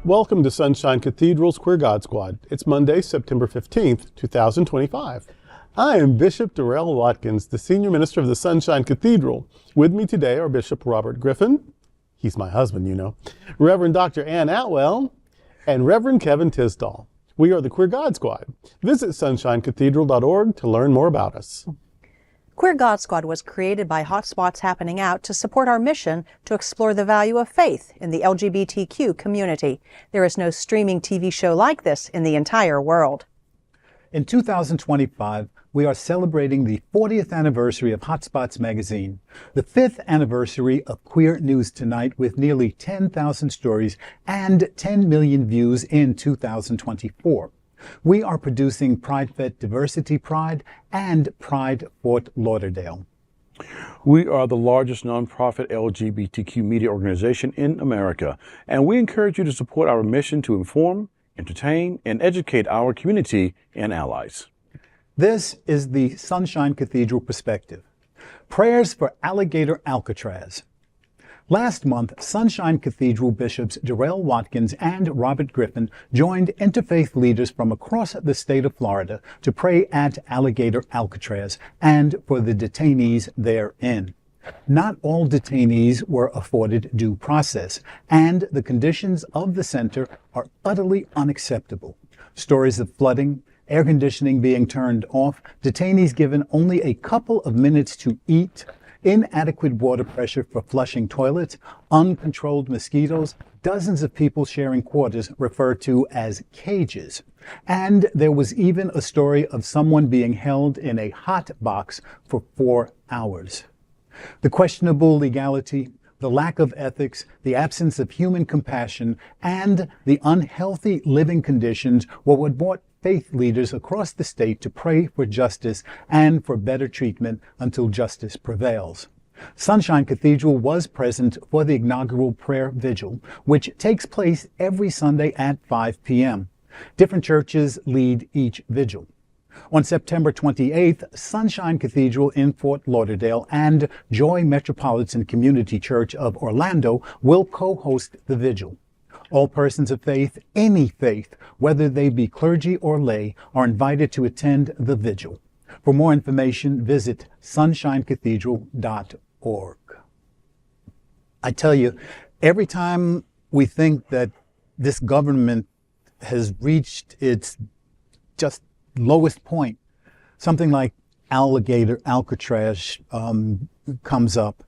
Welcome to Sunshine Cathedral's Queer God Squad. It's Monday, September 15th, 2025. I am Bishop Durrell Watkins, the Senior Minister of the Sunshine Cathedral. With me today are Bishop Robert Griffin, he's my husband, you know, Reverend Dr. Ann Atwell, and Reverend Kevin Tisdall. We are the Queer God Squad. Visit sunshinecathedral.org to learn more about us. Queer God Squad was created by Hotspots Happening Out to support our mission to explore the value of faith in the LGBTQ community. There is no streaming TV show like this in the entire world. In 2025, we are celebrating the 40th anniversary of Hotspots magazine, the 5th anniversary of Queer News Tonight with nearly 10,000 stories and 10 million views in 2024. We are producing Pride Fest Diversity Pride and Pride Fort Lauderdale. We are the largest nonprofit LGBTQ media organization in America, and we encourage you to support our mission to inform, entertain, and educate our community and allies. This is the Sunshine Cathedral Perspective. Prayers for Alligator Alcatraz. Last month, Sunshine Cathedral bishops Durrell, Watkins, and Robert Griffin joined interfaith leaders from across the state of Florida to pray at Alligator Alcatraz and for the detainees therein. Not all detainees were afforded due process, and the conditions of the center are utterly unacceptable. Stories of flooding, air conditioning being turned off, detainees given only a couple of minutes to eat, inadequate water pressure for flushing toilets, uncontrolled mosquitoes, dozens of people sharing quarters referred to as cages. And there was even a story of someone being held in a hot box for 4 hours. The questionable legality, the lack of ethics, the absence of human compassion, and the unhealthy living conditions were what brought faith leaders across the state to pray for justice and for better treatment until justice prevails. Sunshine Cathedral was present for the inaugural prayer vigil, which takes place every Sunday at 5 p.m. Different churches lead each vigil. On September 28th, Sunshine Cathedral in Fort Lauderdale and Joy Metropolitan Community Church of Orlando will co-host the vigil. All persons of faith, any faith, whether they be clergy or lay, are invited to attend the vigil. For more information, visit sunshinecathedral.org. I tell you, every time we think that this government has reached its just lowest point, something like Alligator Alcatraz comes up.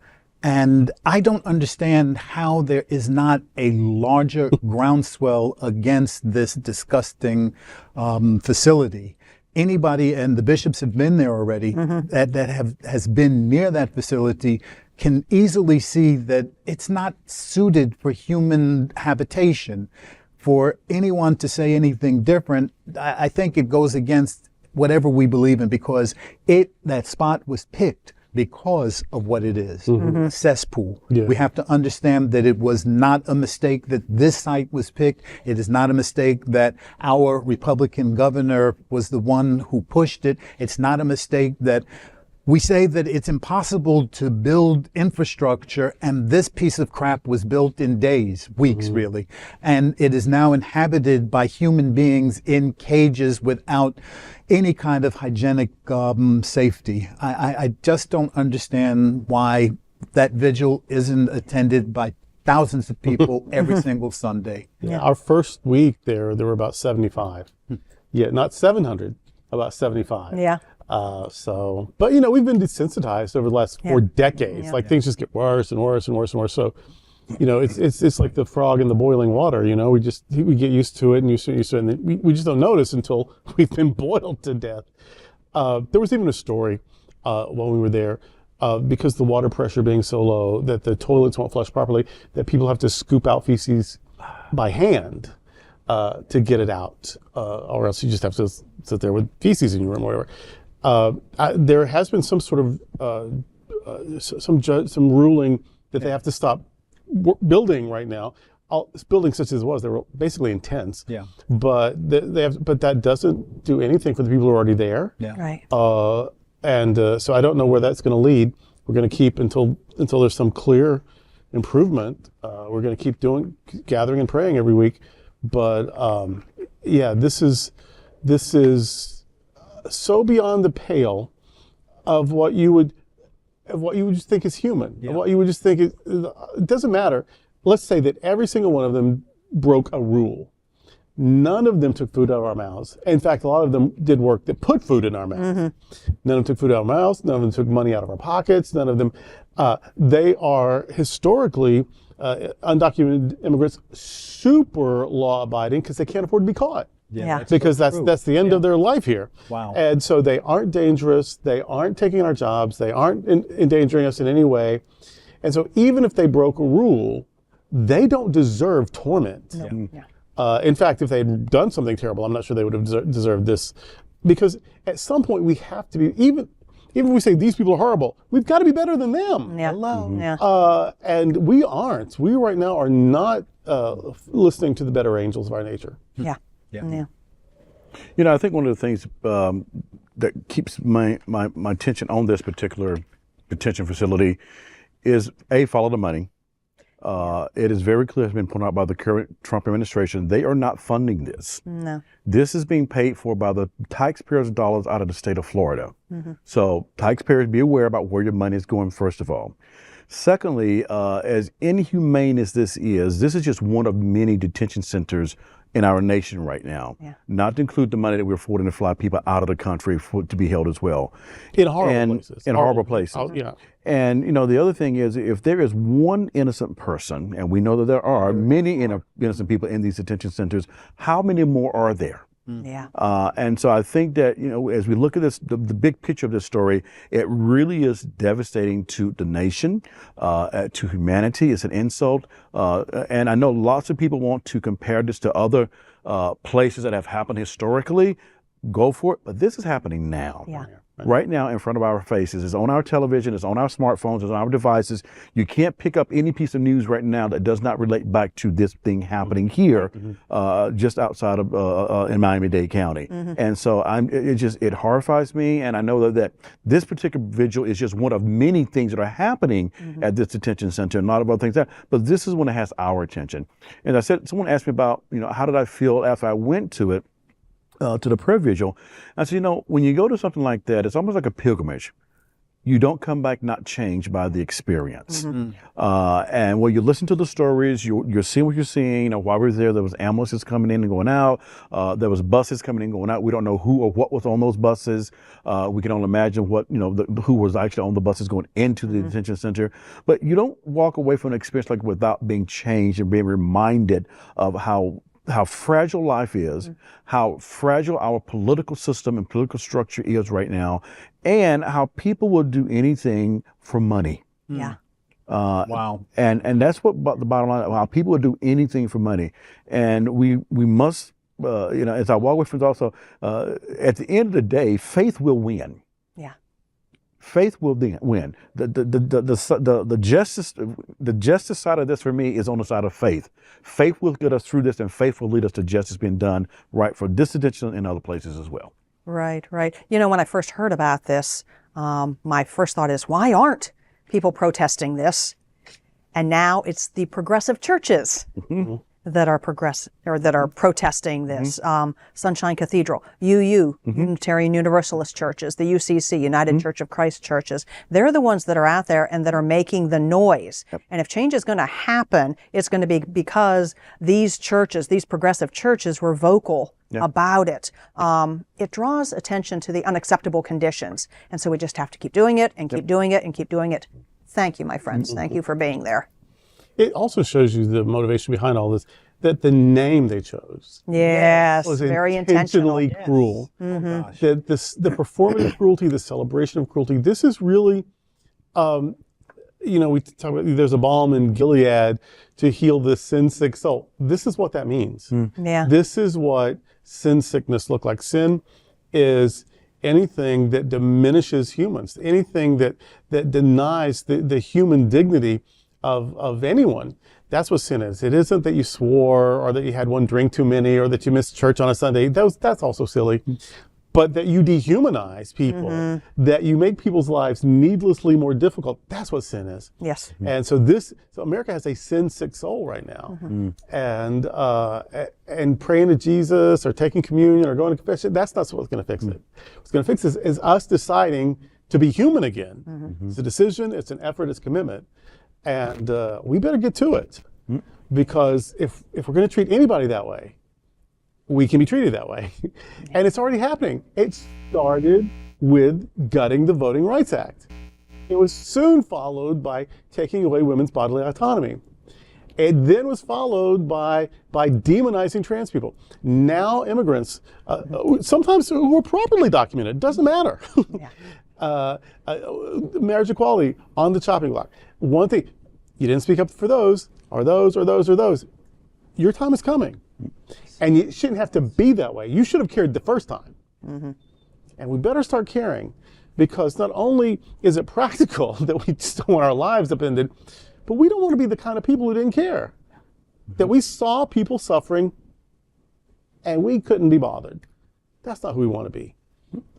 And I don't understand how there is not a larger groundswell against this disgusting facility. Anybody, and the bishops have been there already, has been near that facility, can easily see that it's not suited for human habitation. For anyone to say anything different, I think it goes against whatever we believe in, because that spot was picked because of what it is, a cesspool. Yeah. We have to understand that it was not a mistake that this site was picked. It is not a mistake that our Republican governor was the one who pushed it. It's not a mistake that we say that it's impossible to build infrastructure, and this piece of crap was built in days, weeks really. And it is now inhabited by human beings in cages without any kind of hygienic safety. I just don't understand why that vigil isn't attended by thousands of people every single Sunday. Yeah. Our first week there were about 75. Yeah, not 700, about 75. Yeah. But you know, we've been desensitized over the last 4 decades. Like things just get worse and worse and worse and worse. So, you know, it's like the frog in the boiling water. You know, we get used to it and used to it, and then we just don't notice until we've been boiled to death. There was even a story when we were there, because the water pressure being so low that the toilets won't flush properly, that people have to scoop out feces by hand to get it out, or else you just have to sit there with feces in your room or whatever. There has been some sort of some ruling that they have to stop building right now. Buildings such as it was, they were basically intense. Yeah. But but that doesn't do anything for the people who are already there. Yeah. Right. So I don't know where that's going to lead. We're going to keep until there's some clear improvement. We're going to keep gathering and praying every week But yeah, this is so beyond the pale of what you would just think is human. Of what you would just think it doesn't matter. Let's say that every single one of them broke a rule. None of them took food out of our mouths. In fact, a lot of them did work that put food in our mouths. None of them took food out of our mouths. None of them took money out of our pockets. None of them. They are historically undocumented immigrants, super law-abiding because they can't afford to be caught. Because that's the end of their life here. Wow. And so they aren't dangerous. They aren't taking our jobs. They aren't endangering us in any way. And so even if they broke a rule, they don't deserve torment. In fact, if they had done something terrible, I'm not sure they would have deserved this. Because at some point we have to be, even if we say these people are horrible, we've got to be better than them. And we aren't. We right now are not listening to the better angels of our nature. You know, I think one of the things that keeps my attention on this particular detention facility is follow the money. It is very clear, it's been pointed out by the current Trump administration, they are not funding this. This is being paid for by the taxpayers' dollars out of the state of Florida. So taxpayers, be aware about where your money is going, first of all. Secondly, as inhumane as this is just one of many detention centers in our nation right now, not to include the money that we're affording to fly people out of the country to be held as well. In horrible places. In horrible places. And, you know, the other thing is, if there is one innocent person, and we know that there are many innocent people in these detention centers, how many more are there? And so I think that, you know, as we look at this, the big picture of this story, it really is devastating to the nation, to humanity. It's an insult. And I know lots of people want to compare this to other places that have happened historically. Go for it. But this is happening now. Right now in front of our faces. It's on our television, it's on our smartphones, it's on our devices. You can't pick up any piece of news right now that does not relate back to this thing happening here, just outside of in Miami-Dade County. And so it horrifies me, and I know that this particular vigil is just one of many things that are happening at this detention center, and a lot of other things there. But this is one that has our attention. And I said, someone asked me about, you know, how did I feel after I went to it? To the prayer vigil. I said, you know, when you go to something like that, it's almost like a pilgrimage. You don't come back not changed by the experience. And when you listen to the stories, you're seeing what you're seeing. You know, while we were there was ambulances coming in and going out. There was buses coming in and going out. We don't know who or what was on those buses. We can only imagine what, you know, who was actually on the buses going into the detention center. But you don't walk away from an experience like without being changed and being reminded of how fragile life is, how fragile our political system and political structure is right now, and how people will do anything for money. Wow. And that's what the bottom line, how people will do anything for money. And we must, you know, as I walk with friends also, at the end of the day, faith will win. Faith will win. The justice side of this for me is on the side of faith. Faith will get us through this, and faith will lead us to justice being done right for this detention and other places as well. Right. You know, when I first heard about this, my first thought is, why aren't people protesting this? And now it's the progressive churches that are protesting this. Sunshine Cathedral, Unitarian Universalist churches, the UCC, United Church of Christ churches. They're the ones that are out there and that are making the noise. And if change is going to happen, it's going to be because these churches, these progressive churches, were vocal about it. It draws attention to the unacceptable conditions. And so we just have to keep doing it and keep doing it and keep doing it. Thank you, my friends. Thank you for being there. It also shows you the motivation behind all this, that the name they chose was very intentionally cruel. That the performative cruelty, the celebration of cruelty, this is really, you know, we talk about there's a balm in Gilead to heal the sin-sick soul. This is what that means. This is what sin sickness looks like. Sin is anything that diminishes humans, anything that denies the human dignity of anyone. That's what sin is. It isn't that you swore or that you had one drink too many or that you missed church on a Sunday. That's also silly. But that you dehumanize people, that you make people's lives needlessly more difficult, that's what sin is. Yes. And so America has a sin-sick soul right now. And praying to Jesus or taking communion or going to confession, that's not what's going to fix it. What's going to fix it is us deciding to be human again. It's a decision, it's an effort, it's commitment. And we better get to it. Because if we're going to treat anybody that way, we can be treated that way. And it's already happening. It started with gutting the Voting Rights Act. It was soon followed by taking away women's bodily autonomy. It then was followed by demonizing trans people. Now immigrants, sometimes who are properly documented, doesn't matter. Marriage equality on the chopping block. One thing, you didn't speak up for those, or those, or those, or those. Your time is coming. And it shouldn't have to be that way. You should have cared the first time. And we better start caring, because not only is it practical that we just don't want our lives upended, but we don't want to be the kind of people who didn't care. That we saw people suffering and we couldn't be bothered. That's not who we want to be.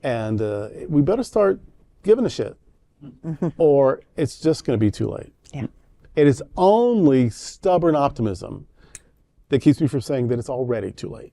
And we better start giving a shit, or it's just going to be too late. It is only stubborn optimism that keeps me from saying that it's already too late.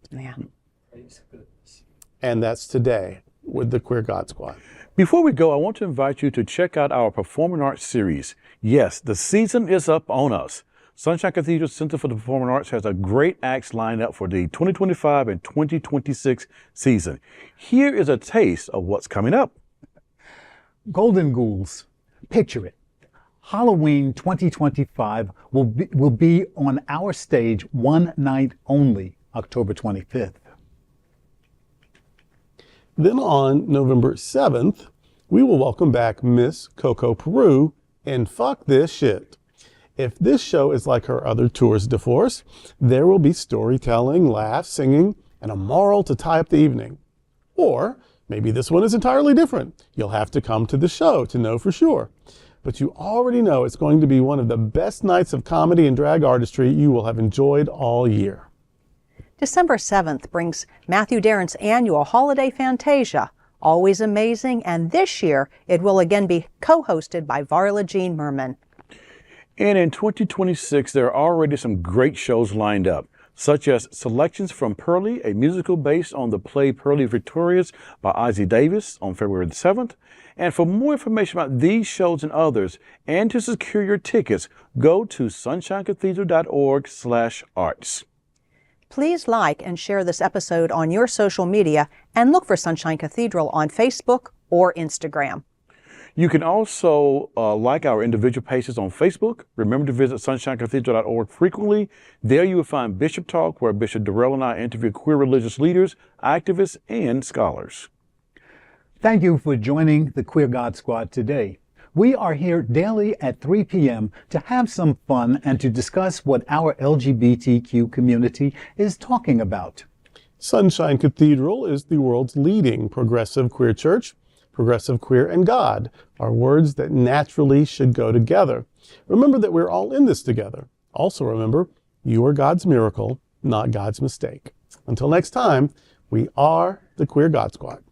And that's today with the Queer God Squad. Before we go, I want to invite you to check out our Performing Arts series. Yes, the season is up on us. Sunshine Cathedral Center for the Performing Arts has a great acts lined up for the 2025 and 2026 season. Here is a taste of what's coming up. Golden Ghouls. Picture it. Halloween 2025 will be on our stage one night only, October 25th. Then on November 7th, we will welcome back Miss Coco Peru in Fuck This Shit. If this show is like her other tours de force, there will be storytelling, laughs, singing, and a moral to tie up the evening. Or maybe this one is entirely different. You'll have to come to the show to know for sure. But you already know it's going to be one of the best nights of comedy and drag artistry you will have enjoyed all year. December 7th brings Matthew Darren's annual Holiday Fantasia, always amazing, and this year it will again be co-hosted by Varla Jean Merman. And in 2026, there are already some great shows lined up, such as selections from Pearly, a musical based on the play Pearly Victorious by Ozzie Davis on February the 7th. And for more information about these shows and others, and to secure your tickets, go to sunshinecathedral.org/arts. Please like and share this episode on your social media and look for Sunshine Cathedral on Facebook or Instagram. You can also like our individual pages on Facebook. Remember to visit sunshinecathedral.org frequently. There you will find Bishop Talk, where Bishop Durrell and I interview queer religious leaders, activists, and scholars. Thank you for joining the Queer God Squad today. We are here daily at 3 p.m. to have some fun and to discuss what our LGBTQ community is talking about. Sunshine Cathedral is the world's leading progressive queer church. Progressive, queer, and God are words that naturally should go together. Remember that we're all in this together. Also remember, you are God's miracle, not God's mistake. Until next time, we are the Queer God Squad.